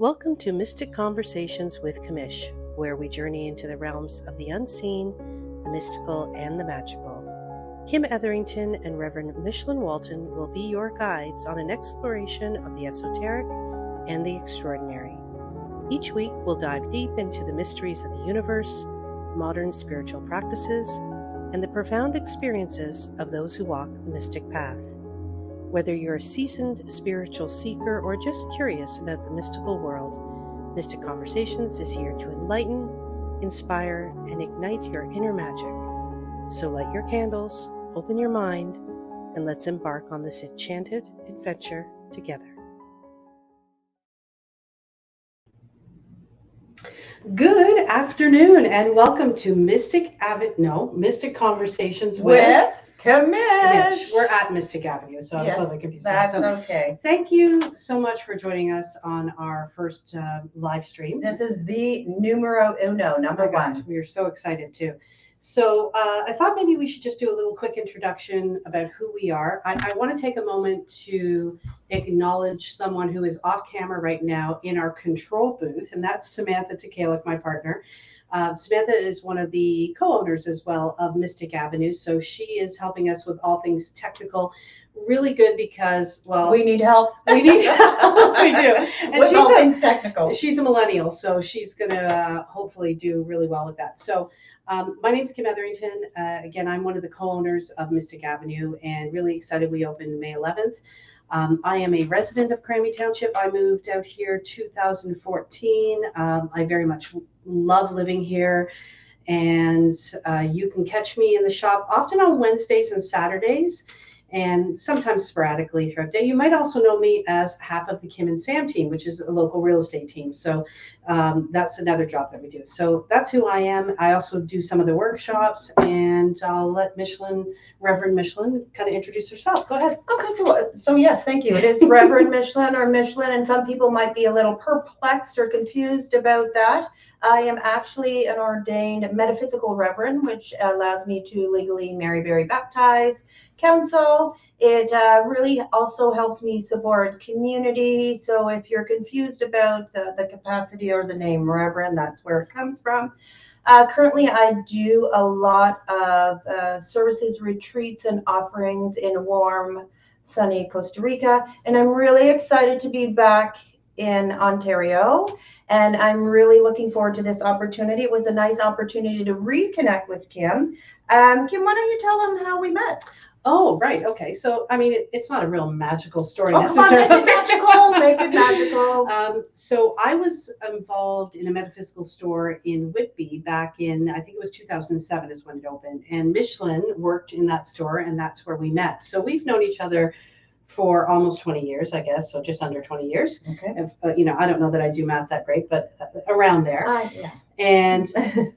Welcome to Mystic Conversations with Kimish, where we journey into the realms of the unseen, the mystical, and the magical. Kim Etherington and Reverend Michelin Walton will be your guides on an exploration of the esoteric and the extraordinary. Each week, we'll dive deep into the mysteries of the universe, modern spiritual practices, and the profound experiences of those who walk the mystic path. Whether you're a seasoned spiritual seeker or just curious about the mystical world, Mystic Conversations is here to enlighten, inspire, and ignite your inner magic. So light your candles, open your mind, and let's embark on this enchanted adventure together. Good afternoon, and welcome to Mystic Conversations with Kimish. We're at Mystic Avenue, so I was a little confused. That's okay. Thank you so much for joining us on our first live stream. This is the numero uno, number one. We are so excited too. So I thought maybe we should just do a little quick introduction about who we are. I want to take a moment to acknowledge someone who is off camera right now in our control booth, and that's Samantha Tekalik, my partner. Samantha is one of the co-owners as well of Mystic Avenue, so she is helping us with all things technical. Really good because, well, we need help. We need help. We do. And with all things technical. She's a millennial, so she's going to hopefully do really well with that. So my name is Kim Etherington. Again, I'm one of the co-owners of Mystic Avenue, and really excited we opened May 11th. I am a resident of Cranby Township. I moved out here 2014. I very much love living here, and you can catch me in the shop often on Wednesdays and Saturdays, and sometimes sporadically throughout the day. You might also know me as half of the Kim and Sam team, which is a local real estate team. So that's another job that we do. So that's who I am. I also do some of the workshops, and I'll let Reverend Michelin, kind of introduce herself. Go ahead. Okay, so yes, thank you. It is Reverend Michelin or Michelin, and some people might be a little perplexed or confused about that. I am actually an ordained metaphysical reverend, which allows me to legally marry, bury, baptize, counsel. It really also helps me support community. So if you're confused about the capacity or the name Reverend, that's where it comes from. Currently, I do a lot of services, retreats, and offerings in warm, sunny Costa Rica. And I'm really excited to be back in Ontario. And I'm really looking forward to this opportunity. It was a nice opportunity to reconnect with Kim. Kim, why don't you tell them how we met? Oh, right. Okay. So, I mean, it's not a real magical story necessarily. Come on, make it magical. So I was involved in a metaphysical store in Whitby back in, I think it was 2007 is when it opened. And Michelin worked in that store, and that's where we met. So we've known each other for almost 20 years, I guess. So just under 20 years. Okay. I don't know that I do math that great, but around there. Yeah. And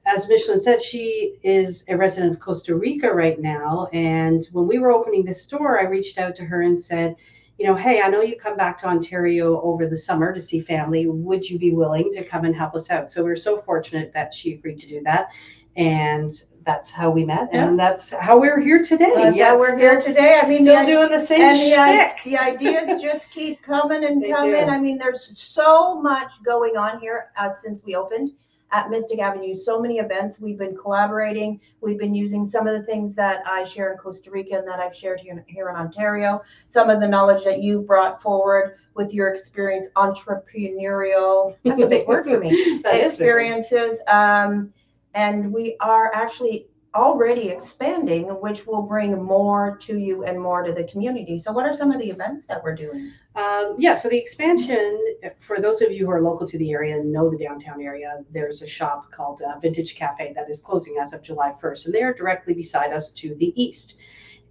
as Michelin said, she is a resident of Costa Rica right now. And when we were opening this store, I reached out to her and said, hey, I know you come back to Ontario over the summer to see family. Would you be willing to come and help us out? So we're so fortunate that she agreed to do that. And that's how we met. And that's how we're here today. Here today. I mean, still doing the same shtick. The ideas just keep coming and coming. I mean, there's so much going on here since we opened at Mystic Avenue. So many events. We've been collaborating. We've been using some of the things that I share in Costa Rica and that I've shared here in Ontario. Some of the knowledge that you brought forward with your experience, entrepreneurial. That's a big word for me. Experiences. And we are actually already expanding, which will bring more to you and more to the community. So what are some of the events that we're doing? So the expansion, for those of you who are local to the area and know the downtown area, there's a shop called Vintage Cafe that is closing as of July 1st, and they're directly beside us to the east.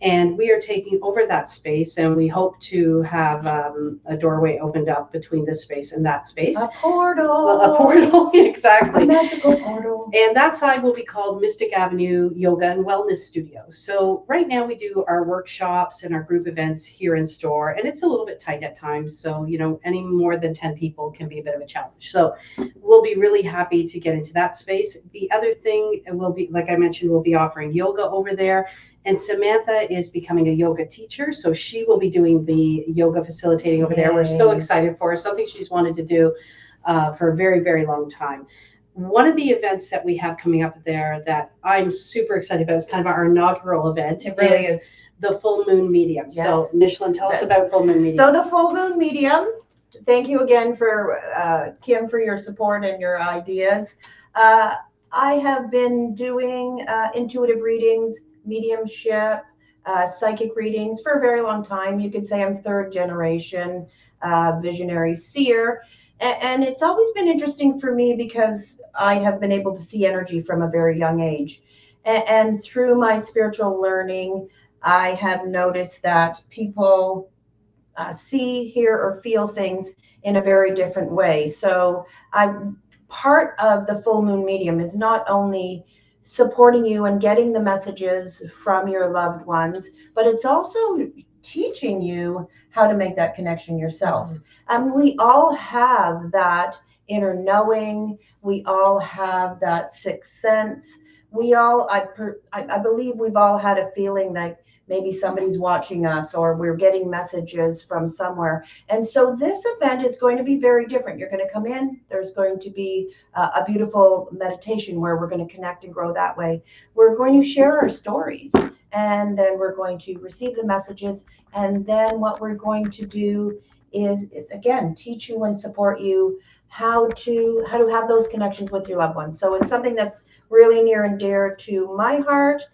And we are taking over that space, and we hope to have a doorway opened up between this space and that space. A portal. A portal, exactly. A magical portal. And that side will be called Mystic Avenue Yoga and Wellness Studio. So right now we do our workshops and our group events here in store, and it's a little bit tight at times. So, any more than 10 people can be a bit of a challenge. So we'll be really happy to get into that space. The other thing will be, like I mentioned, we'll be offering yoga over there. And Samantha is becoming a yoga teacher, so she will be doing the yoga facilitating over there. We're so excited for her, something she's wanted to do for a very, very long time. One of the events that we have coming up there that I'm super excited about is kind of our inaugural event. It really is. The Full Moon Medium. Yes. So Michelin, tell us about Full Moon Medium. So the Full Moon Medium, thank you again for Kim for your support and your ideas. I have been doing intuitive readings, mediumship, psychic readings for a very long time. You could say I'm third generation visionary seer. And it's always been interesting for me because I have been able to see energy from a very young age. And through my spiritual learning, I have noticed that people see, hear, or feel things in a very different way. So part of the Full Moon Medium is not only supporting you and getting the messages from your loved ones, but it's also teaching you how to make that connection yourself. And we all have that inner knowing. We all have that sixth sense. We all, I believe we've all had a feeling that maybe somebody's watching us or we're getting messages from somewhere. And so this event is going to be very different. You're going to come in, there's going to be a beautiful meditation where we're going to connect and grow that way. We're going to share our stories, and then we're going to receive the messages. And then what we're going to do is again, teach you and support you how to have those connections with your loved ones. So it's something that's really near and dear to my heart.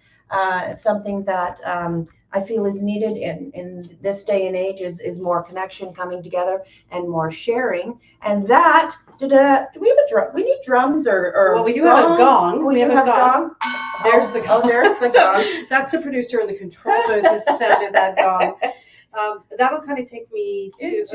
Something that I feel is needed in this day and age is more connection coming together and more sharing. And that, do we have a drum? We need drums or well, we do have a gong. We have a gong. There's the gong. Oh, there's the gong. That's the producer in the control booth is sounded that gong. That'll kind of take me to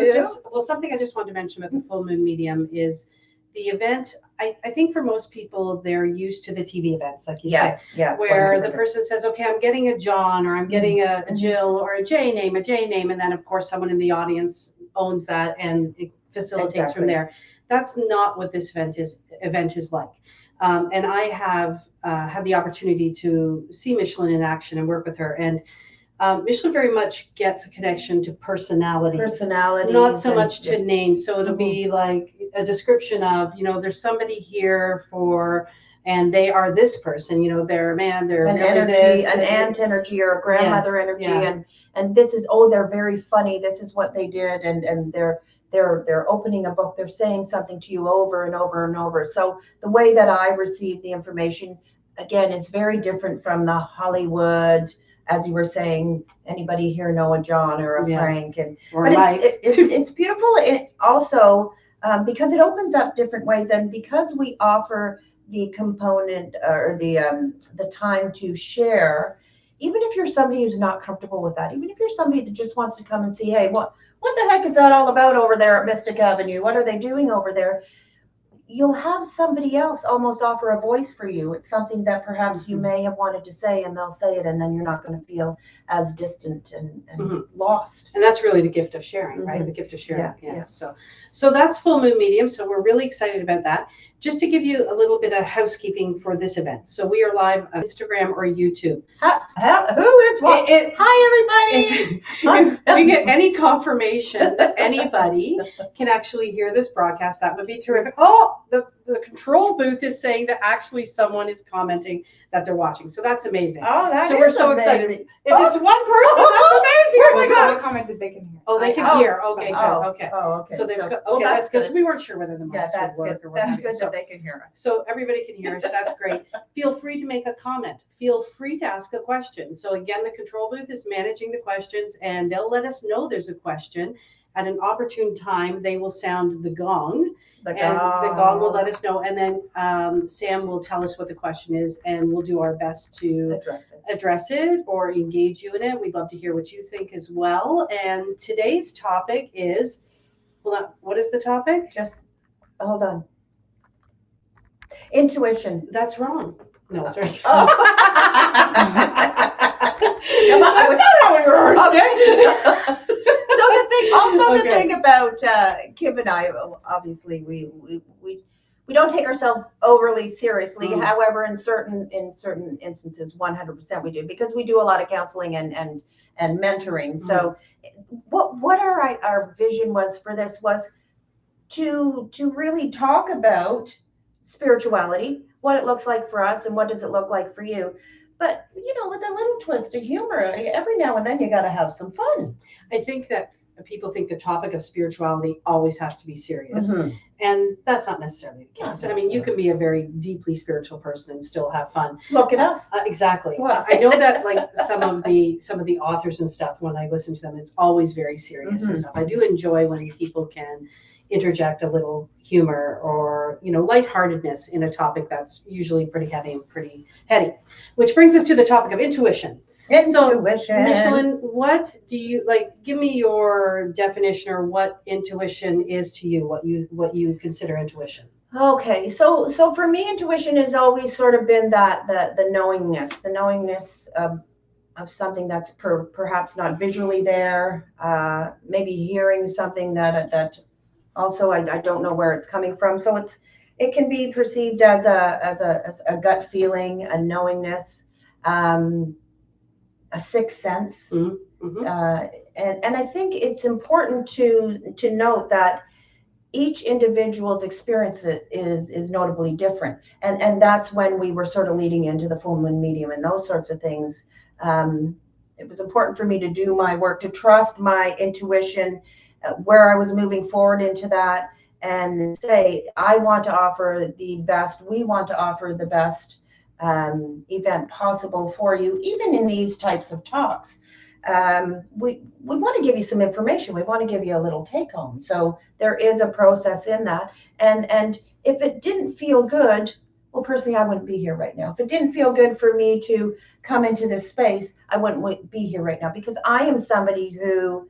something I just wanted to mention about the Full Moon Medium is the event. I think for most people, they're used to the TV events, like you said, where 100%. The person says, okay, I'm getting a John or I'm getting a Jill or a J name. And then, of course, someone in the audience owns that and it facilitates from there. That's not what this event is like. And I have had the opportunity to see Michelin in action and work with her. And Michelin very much gets a connection to personalities, not so much to names. So it'll be like a description of, there's somebody here and they are this person, they're a man, they're an energy, an aunt energy or a grandmother energy. And this is, they're very funny. This is what they did. And they're opening a book. They're saying something to you over and over and over. So the way that I receive the information, again, is very different from the Hollywood. As you were saying, anybody here know a John or a Frank? But it's beautiful. It also, because it opens up different ways, and because we offer the component or the time to share, even if you're somebody who's not comfortable with that, even if you're somebody that just wants to come and see, hey, what the heck is that all about over there at Mystic Avenue? What are they doing over there? You'll have somebody else almost offer a voice for you. It's something that perhaps you may have wanted to say, and they'll say it, and then you're not going to feel as distant and lost. And that's really the gift of sharing, right? The gift of sharing. Yeah. So that's Full Moon Medium. So we're really excited about that. Just to give you a little bit of housekeeping for this event. So we are live on Instagram or YouTube. Who is what? Hi, everybody. If we get any confirmation that anybody can actually hear this broadcast, that would be terrific. Oh, the control booth is saying that actually someone is commenting that they're watching. So that's amazing. So we're so excited. If it's one person, that's amazing. Oh my God. They commented they can hear. Oh, they can hear. Okay, good. Okay. Okay. So they've got, that's good. So we weren't sure whether the mics would work or what. That's good that they can hear us. So everybody can hear us. That's great. Feel free to make a comment. Feel free to ask a question. So again, the control booth is managing the questions, and they'll let us know there's a question. At an opportune time, they will sound the gong. The gong will let us know. And then Sam will tell us what the question is, and we'll do our best to address it or engage you in it. We'd love to hear what you think as well. And today's topic is, what is the topic? Just hold on. Intuition. That's wrong. No, it's right. That's not how we rehearsed it. The thing about Kim and I, obviously, we don't take ourselves overly seriously. However, in certain instances, 100% we do, because we do a lot of counseling and mentoring. So, what our vision was for this was to really talk about spirituality, what it looks like for us and what does it look like for you. But with a little twist of humor, every now and then you got to have some fun. I think that people think the topic of spirituality always has to be serious. Mhm. And that's not necessarily the Not case. I mean, you can be a very deeply spiritual person and still have fun. Look at us. Exactly. Well. I know that like some of the authors and stuff, when I listen to them, it's always very serious and Mhm. stuff. I do enjoy when people can interject a little humor or lightheartedness in a topic that's usually pretty heavy and pretty heady. Which brings us to the topic of intuition. Intuition. Michelin, what do you like? Give me your definition or what intuition is to you. What you consider intuition. Okay, so for me, intuition has always sort of been that the knowingness of something that's perhaps not visually there, maybe hearing something that also I don't know where it's coming from. So it can be perceived as a gut feeling, a knowingness, a sixth sense. Mm-hmm. And I think it's important to note that each individual's experience is notably different. And that's when we were sort of leading into the full moon medium and those sorts of things. It was important for me to do my work, to trust my intuition, where I was moving forward into that, and say, I want to offer the best, we want to offer the best event possible for you, even in these types of talks. We want to give you some information. We want to give you a little take home. So there is a process in that. And if it didn't feel good, well, personally, I wouldn't be here right now. If it didn't feel good for me to come into this space, I wouldn't be here right now, because I am somebody who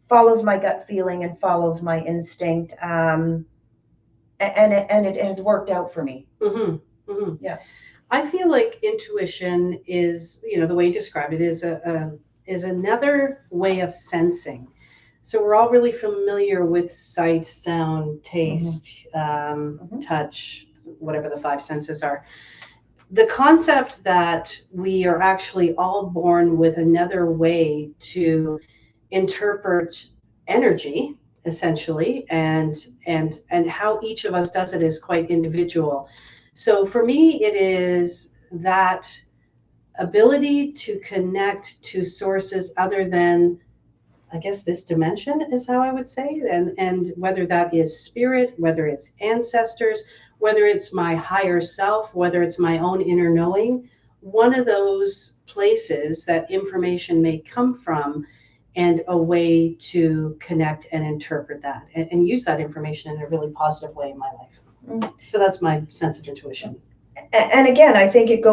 follows my gut feeling and follows my instinct. And it has worked out for me. Mm-hmm. Mm-hmm. Yeah. I feel like intuition is, the way you describe it is another way of sensing. So we're all really familiar with sight, sound, taste, touch, whatever the five senses are. The concept that we are actually all born with another way to interpret energy, essentially, and how each of us does it is quite individual. So for me, it is that ability to connect to sources other than, I guess, this dimension is how I would say, and whether that is spirit, whether it's ancestors, whether it's my higher self, whether it's my own inner knowing, one of those places that information may come from, and a way to connect and interpret that and use that information in a really positive way in my life. So that's my sense of intuition. And again, I think it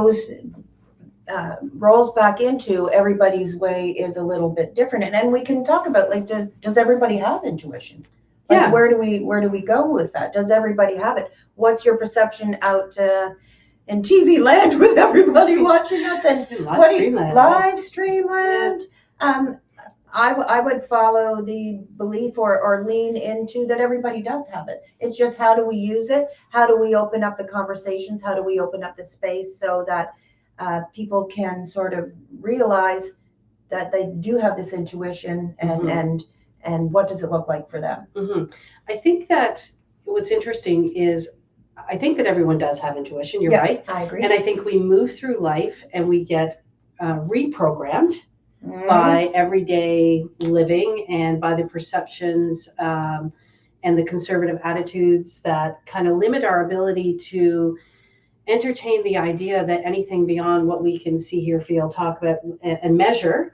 rolls back into everybody's way is a little bit different. And then we can talk about, like, does everybody have intuition? Like, Yeah. where do we go with that? Does everybody have it? What's your perception out in TV land with everybody watching us and live stream land? I would follow the belief or lean into that everybody does have it. It's just, how do we use it? How do we open up the conversations? How do we open up the space so that people can sort of realize that they do have this intuition, and what does it look like for them? Mm-hmm. I think that what's interesting is, I think that everyone does have intuition. You're right. I agree. And I think we move through life and we get reprogrammed by everyday living and by the perceptions and the conservative attitudes that kind of limit our ability to entertain the idea that anything beyond what we can see, hear, feel, talk about, and measure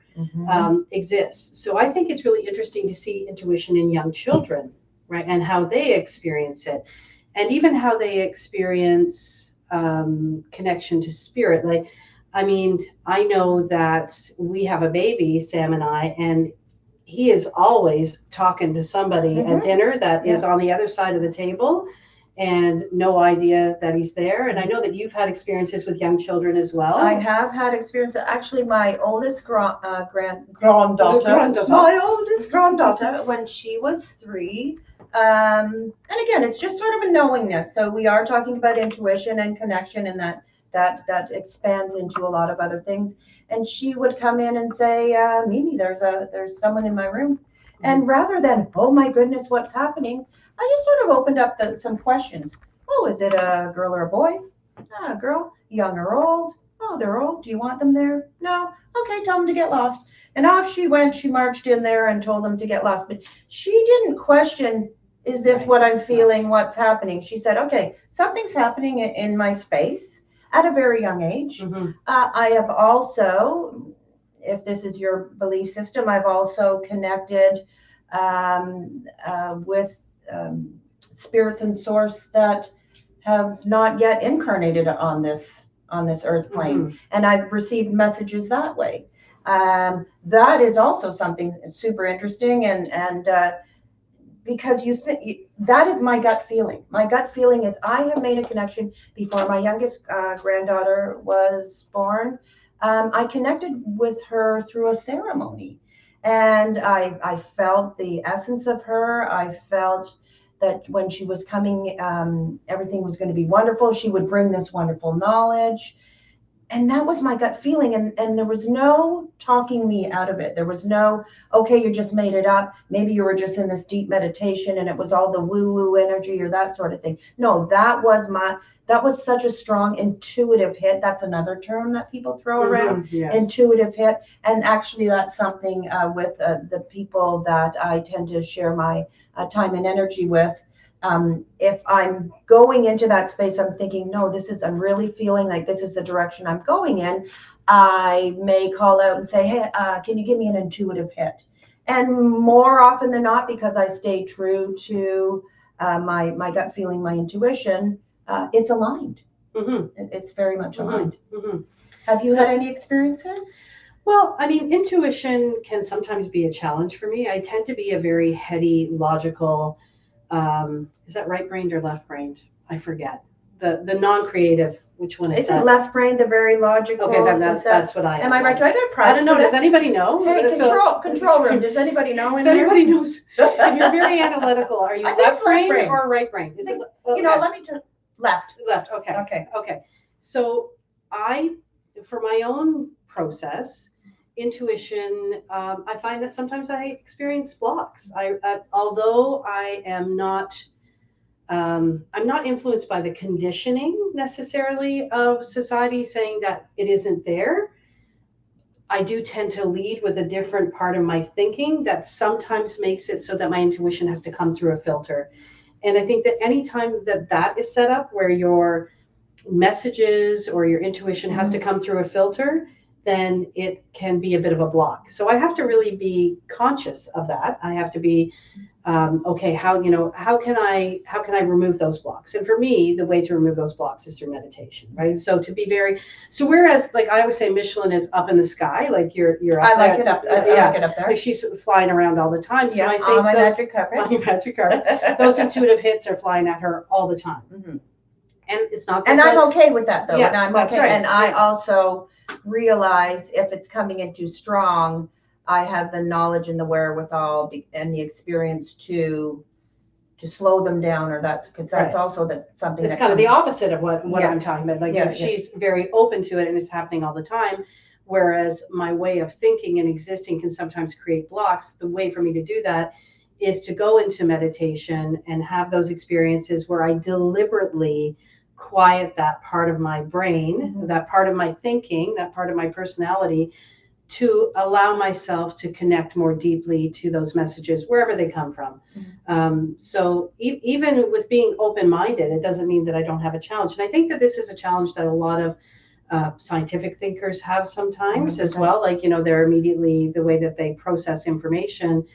exists. So I think it's really interesting to see intuition in young children, right, and how they experience it, and even how they experience connection to spirit. Like, I mean, I know that we have a baby, Sam and I, and he is always talking to somebody at dinner that is on the other side of the table, and no idea that he's there. And I know that you've had experiences with young children as well. I have had experience. Actually, my oldest granddaughter, when she was 3. And again, it's just sort of a knowingness. So we are talking about intuition and connection, and that expands into a lot of other things. And she would come in and say, Mimi, there's someone in my room. And rather than, oh my goodness, what's happening? I just sort of opened up some questions. Oh, is it a girl or a boy? A girl, young or old? Oh, they're old. Do you want them there? No. Okay, tell them to get lost. And off she went. She marched in there and told them to get lost. But she didn't question, is this what I'm feeling? What's happening? She said, okay, something's happening in my space at a very young age. I have also, if this is your belief system, I've also connected with spirits and source that have not yet incarnated on this earth plane, and I've received messages that way. That is also something super interesting, and because you think that is my gut feeling. My gut feeling is I have made a connection before my youngest granddaughter was born. I connected with her through a ceremony, and I felt the essence of her. I felt that when she was coming, everything was going to be wonderful. She would bring this wonderful knowledge. And that was my gut feeling. And there was no talking me out of it. There was no, okay, you just made it up. Maybe you were just in this deep meditation and it was all the woo-woo energy or that sort of thing. No, that was such a strong intuitive hit. That's another term that people throw around, yes. Intuitive hit. And actually that's something with the people that I tend to share my time and energy with. If I'm going into that space, I'm thinking, no, I'm really feeling like this is the direction I'm going in. I may call out and say, hey, can you give me an intuitive hit? And more often than not, because I stay true to my gut feeling, my intuition, it's aligned. It's very much aligned. Have you had any experiences? Well, I mean, intuition can sometimes be a challenge for me. I tend to be a very heady, logical, is that right-brained or left-brained? I forget. The non-creative, which one is that? Isn't left-brained the very logical? Okay, that's what I am. Am I right? Do I get a prize? I don't know. Does anybody know? Hey, control room. Does anybody know in there? If anybody knows, if you're very analytical, are you left-brained or right-brained? Is it? Okay. Let me turn left. Left. Okay. So for my own process, intuition, I find that sometimes I experience blocks. Although I am not, I'm not influenced by the conditioning necessarily of society saying that it isn't there. I do tend to lead with a different part of my thinking that sometimes makes it so that my intuition has to come through a filter. And I think that anytime that is set up where your messages or your intuition has to come through a filter, then it can be a bit of a block. So I have to really be conscious of that. I have to be, okay, how can I remove those blocks? And for me, the way to remove those blocks is through meditation, right? So whereas like I always say, Michelin is up in the sky, like you're up I like it up there. Like she's flying around all the time. So I think on my magic carpet. Those intuitive hits are flying at her all the time. And it's not. And I'm okay with that though. Yeah, and I'm that's okay. Right. And I also realize if it's coming in too strong, I have the knowledge and the wherewithal and the experience to slow them down, or that's also something. It's kind of the opposite of what I'm talking about. Like she's very open to it and it's happening all the time. Whereas my way of thinking and existing can sometimes create blocks. The way for me to do that is to go into meditation and have those experiences where I deliberately quiet that part of my brain, that part of my thinking, that part of my personality, to allow myself to connect more deeply to those messages wherever they come from. So even with being open-minded, it doesn't mean that I don't have a challenge. And I think that this is a challenge that a lot of scientific thinkers have sometimes as well. Like, they're immediately, the way that they process information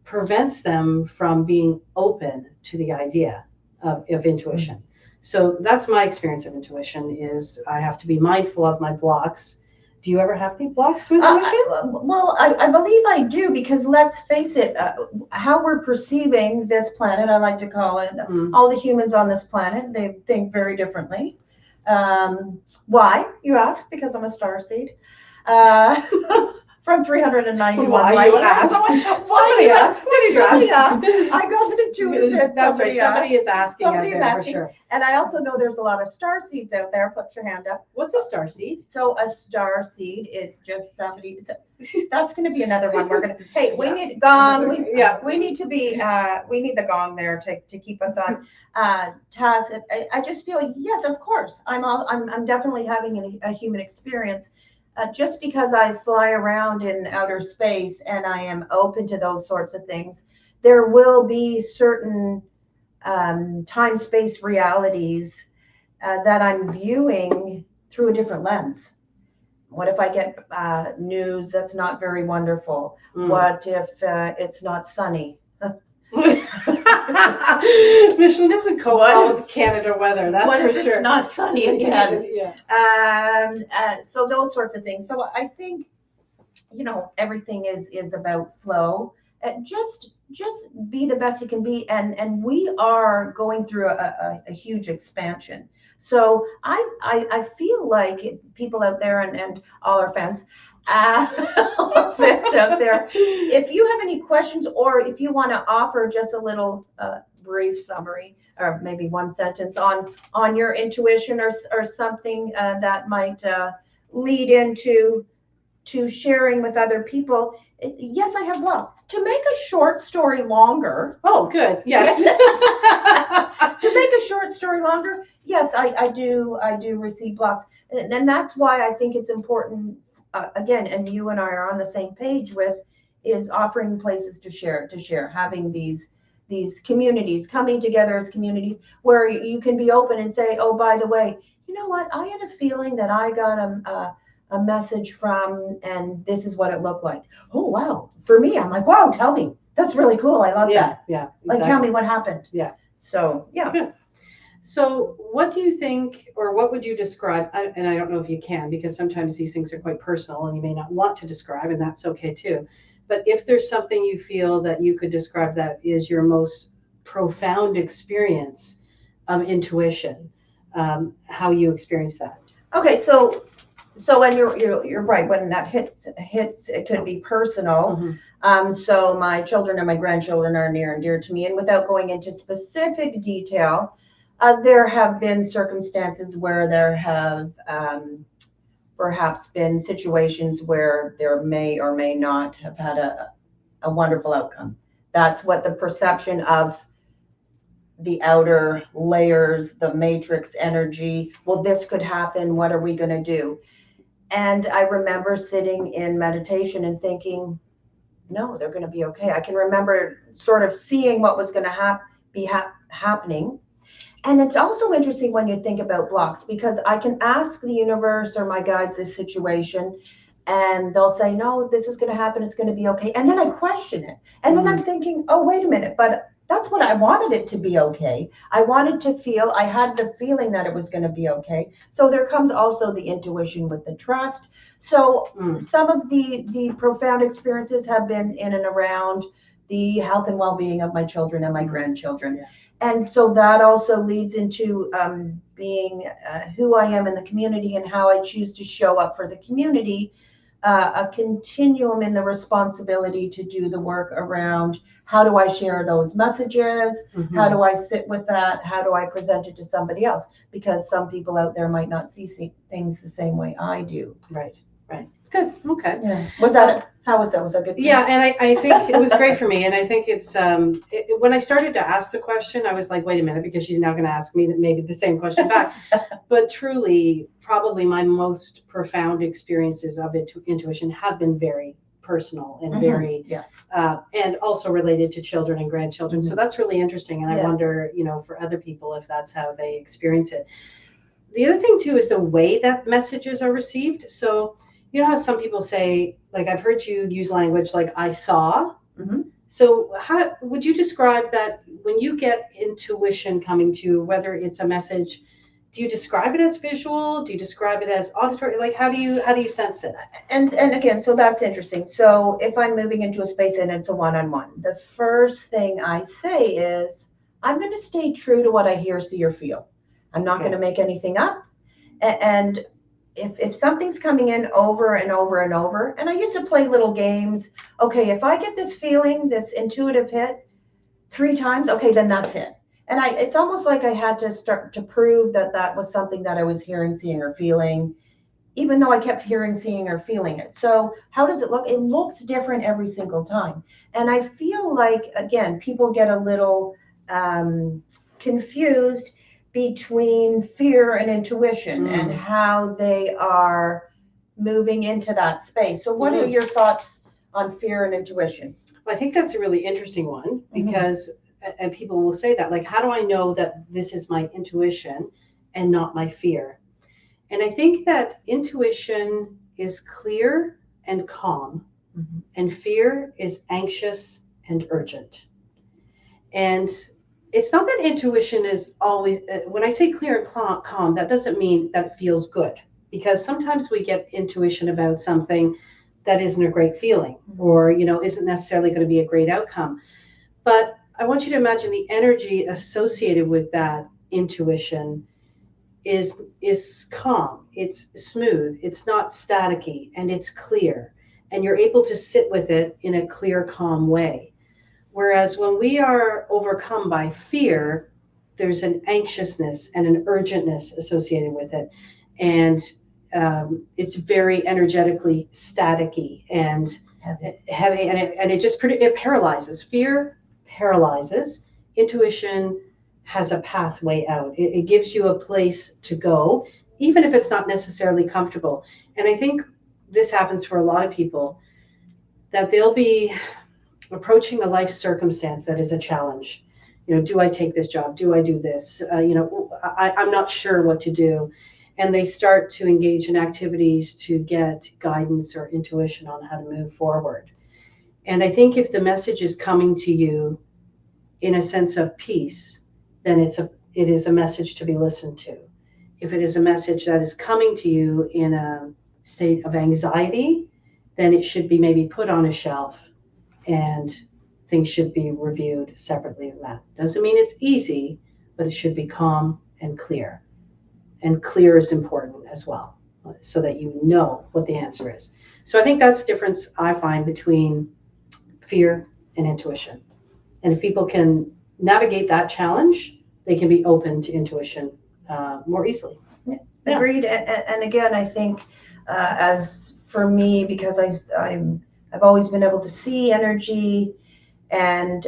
prevents them from being open to the idea of intuition. So that's my experience of intuition, is I have to be mindful of my blocks. Do you ever have any blocks to intuition? I believe I do, because let's face it, how we're perceiving this planet, I like to call it, all the humans on this planet, they think very differently. Why, you ask? Because I'm a starseed. From 391 light years. Somebody asked. What did you ask? I got an intuitive hit. That's right. Somebody is asking out there for sure. And I also know there's a lot of star seeds out there. Put your hand up. What's a star seed? So a star seed is just somebody. That's going to be another one. We're going to, hey, we need gong. We need to be, we need the gong there to keep us on task. I just feel, yes, of course, I'm definitely having a human experience. Just because I fly around in outer space and I am open to those sorts of things, there will be certain time-space realities that I'm viewing through a different lens. What if I get news that's not very wonderful? What if it's not sunny? Michelin doesn't cope well with Canada weather, that's what for if sure. It's not sunny again. Yeah. So those sorts of things. So I think, everything is about flow. Just be the best you can be, and we are going through a huge expansion. So I feel like people out there and all our fans, all our fans out there, if you have any questions or if you want to offer just a little brief summary or maybe one sentence on your intuition or something that might lead into sharing with other people. Yes, I have blocks. To make a short story longer. Oh, good. Yes. To make a short story longer, yes, I do receive blocks. And that's why I think it's important, again, and you and I are on the same page with, is offering places to share, having these communities, coming together as communities where you can be open and say, oh, by the way, you know what? I had a feeling that I got a message from, and this is what it looked like. Oh, wow. For me, I'm like, wow, tell me. That's really cool. I love that. Yeah. Exactly. Like, tell me what happened. Yeah. So, yeah. Good. So what do you think, or what would you describe, and I don't know if you can, because sometimes these things are quite personal and you may not want to describe, and that's okay too. But if there's something you feel that you could describe that is your most profound experience of intuition, how you experience that. Okay, so when you're right, when that hits, it could be personal. Mm-hmm. So my children and my grandchildren are near and dear to me, and without going into specific detail, there have been circumstances where there have perhaps been situations where there may or may not have had a wonderful outcome. That's what the perception of the outer layers, the matrix energy. Well, this could happen. What are we going to do? And I remember sitting in meditation and thinking, no, they're going to be okay. I can remember sort of seeing what was going to be happening. And it's also interesting when you think about blocks, because I can ask the universe or my guides this situation, and they'll say, no, this is going to happen. It's going to be okay. And then I question it. And then I'm thinking, oh, wait a minute. But that's what I wanted it to be okay. I wanted to feel, I had the feeling that it was going to be okay. So there comes also the intuition with the trust. So some of the profound experiences have been in and around the health and well-being of my children and my grandchildren. Yeah. And so that also leads into being who I am in the community and how I choose to show up for the community, a continuum in the responsibility to do the work around how do I share those messages? Mm-hmm. How do I sit with that? How do I present it to somebody else? Because some people out there might not see things the same way I do. Right. Good. Okay. Yeah. Was that how was that? Was that good? Yeah, and I think it was great for me. And I think it's when I started to ask the question, I was like, wait a minute, because she's now going to ask me maybe the same question back. But truly, probably my most profound experiences of intuition have been very personal and very, and also related to children and grandchildren. So that's really interesting. And I wonder, for other people, if that's how they experience it. The other thing too is the way that messages are received. So, you know how some people say, like, I've heard you use language like I saw. Mm-hmm. So how would you describe that when you get intuition coming to you, whether it's a message, do you describe it as visual? Do you describe it as auditory? Like, how do you sense it? And again, so that's interesting. So if I'm moving into a space and it's a one-on-one, the first thing I say is, I'm going to stay true to what I hear, see, or feel. I'm not going to make anything up. And if something's coming in over and over and over, and I used to play little games. Okay, if I get this feeling, this intuitive hit 3 times, okay, then that's it. And it's almost like I had to start to prove that was something that I was hearing, seeing, or feeling, even though I kept hearing, seeing, or feeling it. So how does it look? It looks different every single time. And I feel like, again, people get a little confused between fear and intuition and how they are moving into that space. So what are your thoughts on fear and intuition? I think that's a really interesting one because and people will say that, like, how do I know that this is my intuition and not my fear? And I think that intuition is clear and calm, and fear is anxious and urgent. And it's not that intuition is always, when I say clear and calm, that doesn't mean that it feels good, because sometimes we get intuition about something that isn't a great feeling or, isn't necessarily going to be a great outcome. But I want you to imagine the energy associated with that intuition is calm, it's smooth, it's not staticky, and it's clear. And you're able to sit with it in a clear, calm way. Whereas when we are overcome by fear, there's an anxiousness and an urgentness associated with it. And it's very energetically staticky and heavy, and it paralyzes. Fear paralyzes. Intuition has a pathway out. It gives you a place to go, even if it's not necessarily comfortable. And I think this happens for a lot of people, that they'll be approaching a life circumstance that is a challenge. Do I take this job? Do I do this? I'm not sure what to do. And they start to engage in activities to get guidance or intuition on how to move forward. And I think if the message is coming to you in a sense of peace, then it is a message to be listened to. If it is a message that is coming to you in a state of anxiety, then it should be maybe put on a shelf and things should be reviewed separately of that. Doesn't mean it's easy, but it should be calm and clear. And clear is important as well, so that you know what the answer is. So I think that's the difference I find between fear and intuition. And if people can navigate that challenge, they can be open to intuition more easily. Yeah. Agreed. And again, I think as for me, because I've always been able to see energy, and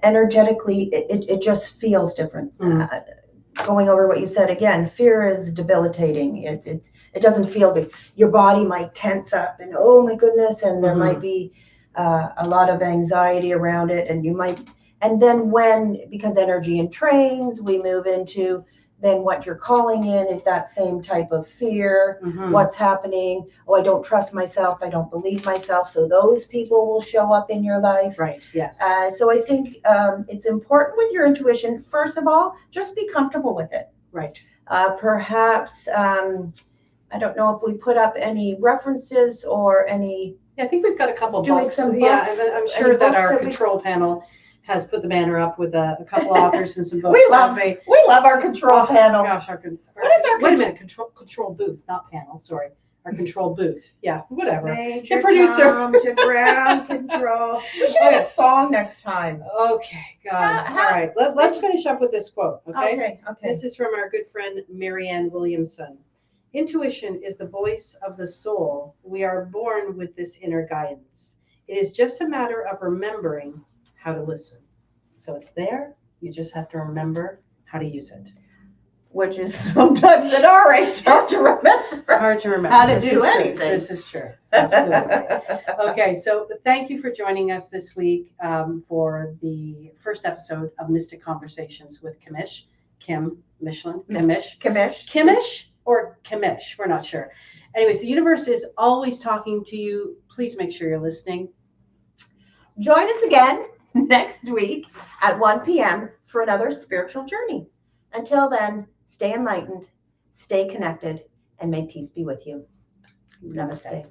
energetically, it just feels different. Going over what you said again, fear is debilitating. It doesn't feel good. Your body might tense up, and oh my goodness, and there might be a lot of anxiety around it, and then because energy entrains, we move into then what you're calling in is that same type of fear. What's happening? Oh, I don't trust myself. I don't believe myself. So those people will show up in your life. Right. Yes. So I think it's important with your intuition. First of all, just be comfortable with it. Right. Perhaps, I don't know if we put up any references or any. Yeah, I think we've got a couple books. Some books. Yeah, and I'm sure that our control panel has put the banner up with a couple authors and some books. We love our control panel. Gosh, what is our wait a minute, control booth, not panel. Sorry, our control booth. Yeah, whatever. Major the producer. Tom to ground control. We should have a song next time. Okay, God. All right, let's finish up with this quote. Okay. Okay. This is from our good friend Marianne Williamson. Intuition is the voice of the soul. We are born with this inner guidance. It is just a matter of remembering how to listen. So it's there. You just have to remember how to use it. Which is sometimes at our age hard to remember. Hard to remember. How to do anything. This is true. Absolutely. Okay, so thank you for joining us this week for the first episode of Mystic Conversations with Kimish. Kimish or Kimish, we're not sure. Anyways, the universe is always talking to you. Please make sure you're listening. Join us again next week at 1 p.m. for another spiritual journey. Until then, stay enlightened, stay connected, and may peace be with you. Namaste.